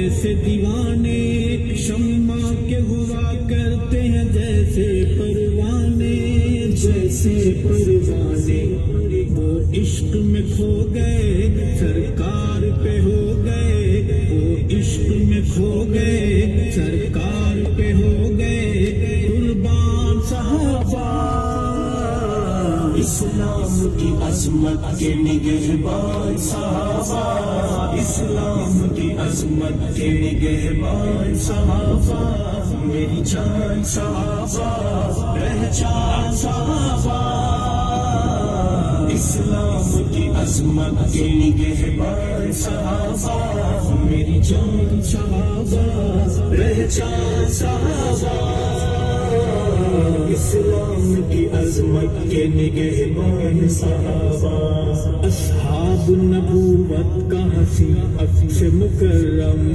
ایسے دیوانے شمع کے ہوا کرتے ہیں جیسے پروانے، جیسے پروانے، وہ عشق میں کھو گئے سرکار پہ ہو گئے، وہ عشق میں کھو گئے سرکار پہ ہو گئے قربان صحابہ، اسلام کی عظمت کے نگہبان صحابہ، اسلام کی عظمت کے نگہبان صحابہ، میری جان صحابہ، پہچان صحابہ، اسلام کی عظمت کے نگہبان صحابہ، میری جان صحابہ، پہچان صحابہ، اسلام کی عظمت کے نگہبان صحابہ، اصحاب النبوت کا حسین سے مکرم